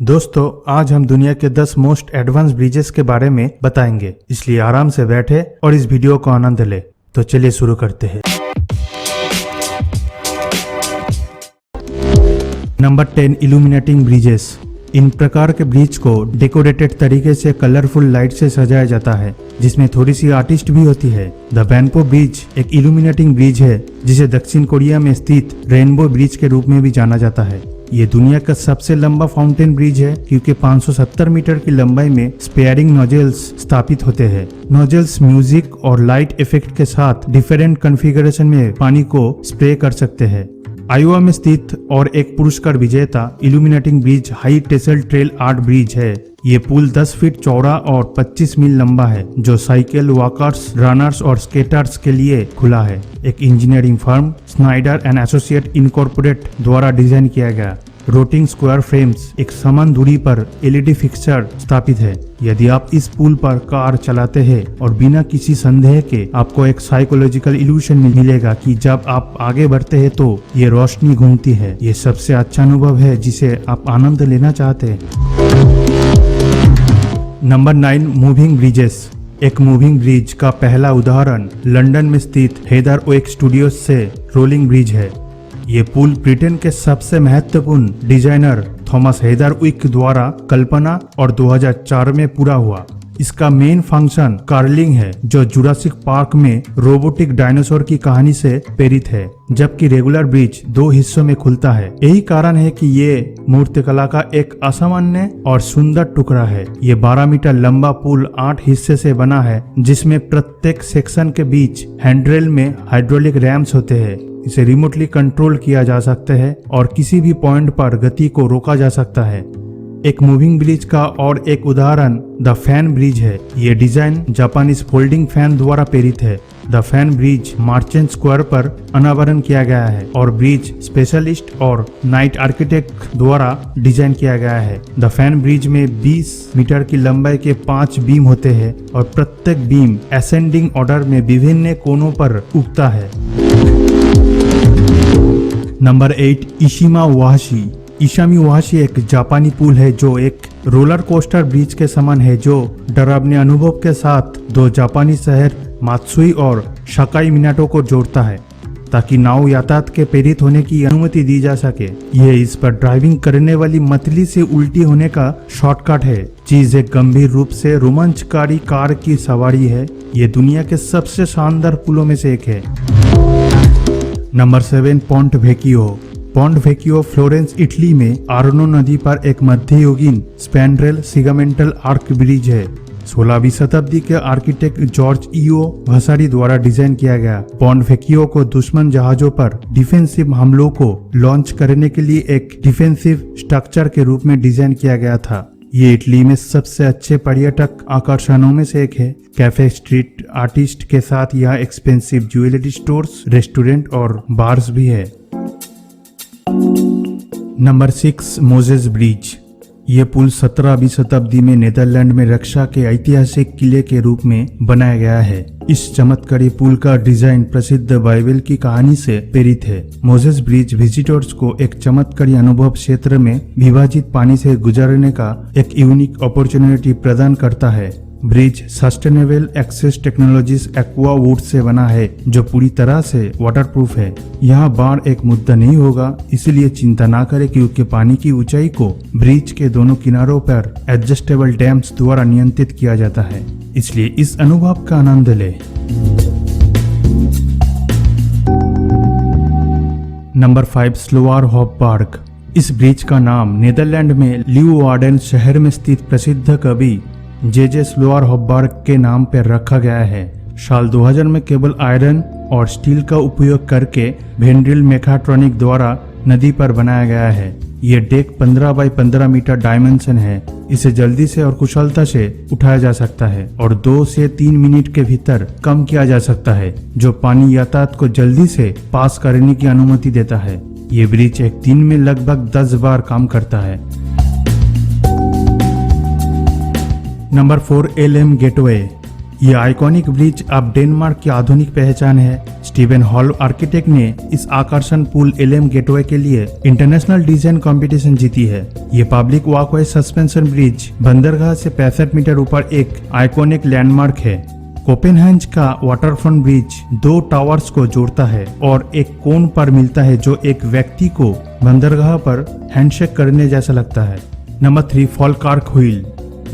दोस्तों, आज हम दुनिया के 10 मोस्ट एडवांस ब्रिजेस के बारे में बताएंगे, इसलिए आराम से बैठे और इस वीडियो को आनंद ले। तो चलिए शुरू करते हैं। Number 10, illuminating bridges. इन प्रकार के ब्रिज को डेकोरेटेड तरीके से कलरफुल लाइट से सजाया जाता है, जिसमें थोड़ी सी आर्टिस्ट भी होती है। द बैनपो ब्रिज एक इल्यूमिनेटिंग ब्रिज है, जिसे दक्षिण कोरिया में स्थित रेनबो ब्रिज के रूप में भी जाना जाता है। ये दुनिया का सबसे लंबा फाउंटेन ब्रिज है, क्योंकि 570 मीटर की लंबाई में स्पेयरिंग नोजल्स स्थापित होते हैं। नोजल्स म्यूजिक और लाइट इफेक्ट के साथ डिफरेंट कॉन्फ़िगरेशन में पानी को स्प्रे कर सकते हैं। आयोवा में स्थित और एक पुरस्कार विजेता illuminating bridge high tassel trail art bridge है। ये पुल 10 फीट चौड़ा और 25 मील लंबा है, जो साइकिल वॉकर्स, रनर्स और स्केटर्स के लिए खुला है। एक engineering firm Snyder and associate incorporate द्वारा डिजाइन किया गया रोटिंग स्क्वायर फ्रेम्स एक समान दूरी पर एलईडी फिक्सचर स्थापित है। यदि आप इस पुल पर कार चलाते हैं और बिना किसी संदेह के आपको एक साइकोलॉजिकल इल्यूशन मिलेगा कि जब आप आगे बढ़ते हैं तो ये रोशनी घूमती है। ये सबसे अच्छा अनुभव है जिसे आप आनंद लेना चाहते हैं। Number 9, moving bridges. एक मूविंग ब्रिज का पहला उदाहरण लंदन में स्थित हेदर ओक स्टूडियोज से रोलिंग ब्रिज है। ये पुल ब्रिटेन के सबसे महत्वपूर्ण डिजाइनर थॉमस हेदरविक द्वारा कल्पना और 2004 में पूरा हुआ। इसका मेन फंक्शन कार्लिंग है, जो जुरासिक पार्क में रोबोटिक डायनासोर की कहानी से प्रेरित है, जबकि रेगुलर ब्रिज 2 हिस्सों में खुलता है। यही कारण है कि ये मूर्तिकला का एक असामान्य और सुंदर टुकड़ा है। ये 12 मीटर लंबा पुल 8 हिस्से से बना है, जिसमें प्रत्येक सेक्शन के बीच हैंडरेल में हाइड्रोलिक रैम्स होते हैं। इसे रिमोटली कंट्रोल किया जा सकता है और किसी भी पॉइंट पर गति को रोका जा सकता है। एक मूविंग ब्रिज का और एक उदाहरण द फैन ब्रिज है। ये डिजाइन जापानीज फोल्डिंग फैन द्वारा प्रेरित है। The fan bridge merchant square पर अनावरण किया गया है और ब्रिज स्पेशलिस्ट और नाइट आर्किटेक्ट द्वारा डिजाइन किया गया है। द फैन ब्रिज में 20 मीटर की लंबाई के 5 बीम होते हैं और प्रत्येक बीम असेंडिंग ऑर्डर में विभिन्न कोनों पर उगता है। नंबर 8, इशिमा ओहाशी। इशामी ओहाशी एक जापानी पुल है, जो एक रोलर कोस्टर ब्रिज के समान है, जो डरावने अनुभव के साथ 2 जापानी शहर मात्सुई और सकाई मिनाटो को जोड़ता है, ताकि नाव यातायात के प्रेरित होने की अनुमति दी जा सके। यह इस पर ड्राइविंग करने वाली मतली से उल्टी होने का शॉर्टकट है। चीज एक गंभीर रूप से रोमांचकारी कार की सवारी है। ये दुनिया के सबसे शानदार पुलों में से एक है। Number 7, Ponte Vecchio. Ponte Vecchio Florence, Italy में आर्नो नदी पर एक मध्ययुगीन स्पैंड्रेल सिगामेंटल आर्क ब्रिज है। 16वीं शताब्दी के आर्किटेक्ट जॉर्ज ईओ वसारी द्वारा डिजाइन किया गया। पोंट वेकियो को दुश्मन जहाजों पर डिफेंसिव हमलों को लॉन्च करने के लिए एक डिफेंसिव स्ट्रक्चर के रूप में डिजाइन किया गया था। ये इटली में सबसे अच्छे पर्यटक आकर्षणों में से एक है। कैफे, स्ट्रीट आर्टिस्ट के साथ यहाँ एक्सपेंसिव ज्वेलरी स्टोर्स, रेस्टोरेंट और बार्स भी है। Number 6, Moses bridge. ये पुल 17वीं शताब्दी में नीदरलैंड में रक्षा के ऐतिहासिक किले के रूप में बनाया गया है। इस चमत्कारी पुल का डिजाइन प्रसिद्ध बाइबल की कहानी से प्रेरित है। मोजेस ब्रिज विजिटर्स को एक चमत्कारी अनुभव क्षेत्र में विभाजित पानी से गुजरने का एक यूनिक अपॉर्चुनिटी प्रदान करता है। Bridge sustainable access technologies aqua wood से बना है, जो पूरी तरह से वाटरप्रूफ है। यहाँ बाढ़ एक मुद्दा नहीं होगा, इसलिए चिंता ना करें, क्योंकि पानी की ऊंचाई को ब्रिज के दोनों किनारों पर एडजस्टेबल डैम्स द्वारा नियंत्रित किया जाता है। इसलिए इस अनुभव का आनंद लें। नंबर 5, स्लोआर हॉपबार्ग। इस ब्रिज का नाम नीदरलैंड में लीeuwarden शहर में स्थित प्रसिद्ध कवि जे स्लोआर हॉपबार्ग के नाम पर रखा गया है। साल 2000 में केवल आयरन और स्टील का उपयोग करके वेंड्रिल मेकाट्रॉनिक द्वारा नदी पर बनाया गया है। ये डेक 15 बाई 15 मीटर डायमेंशन है। इसे जल्दी से और कुशलता से उठाया जा सकता है और 2 से 3 मिनट के भीतर कम किया जा सकता है, जो पानी यातायात को जल्दी से पास करने की अनुमति देता है। ये ब्रिज एक दिन में लगभग 10 बार काम करता है। Number 4, LM gateway. ये आइकॉनिक ब्रिज अब डेनमार्क की आधुनिक पहचान है। स्टीवन हॉल आर्किटेक्ट ने इस आकर्षण पुल एलएम गेटवे के लिए इंटरनेशनल डिजाइन कंपटीशन जीती है। ये पब्लिक वॉकवे सस्पेंशन ब्रिज बंदरगाह से 65 मीटर ऊपर एक आइकॉनिक लैंडमार्क है। कोपेनहेंज का वाटरफ्रंट ब्रिज 2 टावर्स को जोड़ता है और एक कोन पर मिलता है जो एक व्यक्ति को बंदरगाह पर हैंडशेक करने जैसा लगता है। Number 3, Falkirk Wheel.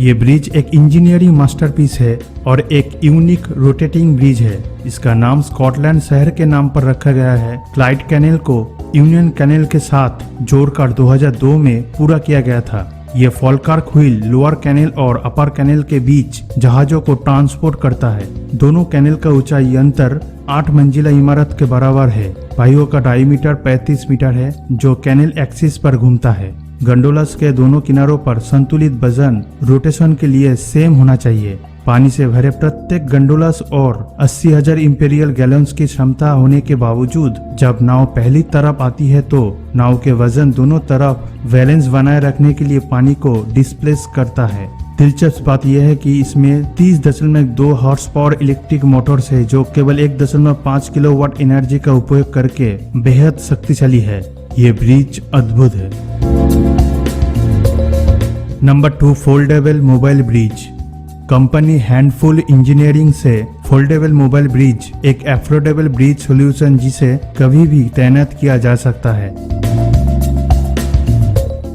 ये ब्रिज एक इंजीनियरिंग मास्टरपीस है और एक यूनिक रोटेटिंग ब्रिज है। इसका नाम स्कॉटलैंड शहर के नाम पर रखा गया है। क्लाइड कैनेल को यूनियन कैनेल के साथ जोड़कर 2002 में पूरा किया गया था। ये फॉल्कार्क व्हील लोअर कैनेल और अपर कैनेल के बीच जहाजों को ट्रांसपोर्ट करता है। दोनों कैनेल का ऊंचाई अंतर 8 मंजिला इमारत के बराबर है। पाइयों का डायमीटर 35 मीटर है जो कैनेल एक्सिस पर घूमता है। गंडोलास के दोनों किनारों पर संतुलित वजन रोटेशन के लिए सेम होना चाहिए। पानी से भरे प्रत्येक गंडोलास और 80,000 इंपेरियल गैलन्स की क्षमता होने के बावजूद जब नाव पहली तरफ आती है तो नाव के वजन दोनों तरफ बैलेंस बनाए रखने के लिए पानी को डिस्प्लेस करता है। दिलचस्प बात यह है कि इसमें 30.2 हॉर्स पावर इलेक्ट्रिक मोटर्स है जो केवल 1.5 किलोवाट एनर्जी का उपयोग करके बेहद शक्तिशाली है। ये ब्रिज अद्भुत है। Number 2, foldable mobile bridge. Company handful engineering से फोल्डेबल मोबाइल ब्रिज एक एफोर्डेबल ब्रिज सॉल्यूशन जिसे कभी भी तैनात किया जा सकता है।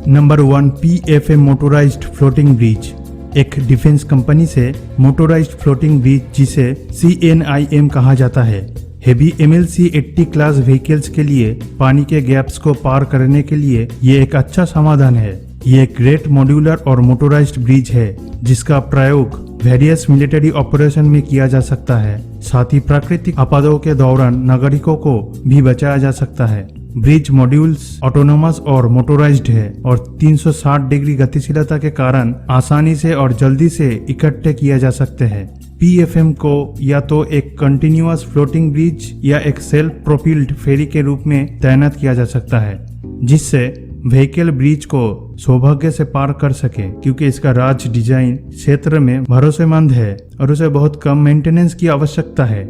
Number 1, PFM motorised floating bridge. एक डिफेंस कंपनी से मोटोराइज्ड फ्लोटिंग ब्रिज जिसे CNIM कहा जाता है। हेवी MLC 80 क्लास व्हीकल्स के लिए पानी के गैप्स को पार करने के लिए ये एक अच्छा समाधान है। ये एक ग्रेट मॉड्यूलर और मोटोराइज्ड ब्रिज है जिसका प्रयोग वेरियस मिलिट्री ऑपरेशन में किया जा सकता है। साथ ही प्राकृतिक आपदाओं के दौरान नागरिकों को भी बचाया जा सकता है। ब्रिज मॉड्यूल्स ऑटोनोमस और मोटोराइज्ड है और 360 डिग्री गतिशीलता के कारण आसानी से और जल्दी से इकट्ठे किए जा सकते हैं। PFM को या तो एक कंटिन्यूअस फ्लोटिंग ब्रिज या एक सेल्फ प्रोपिल्ड फेरी के रूप में तैनात किया जा सकता है जिससे व्हीकल ब्रिज को सौभाग्य से पार कर सके, क्योंकि इसका राज डिजाइन क्षेत्र में भरोसेमंद है और उसे बहुत कम मेंटेनेंस की आवश्यकता है।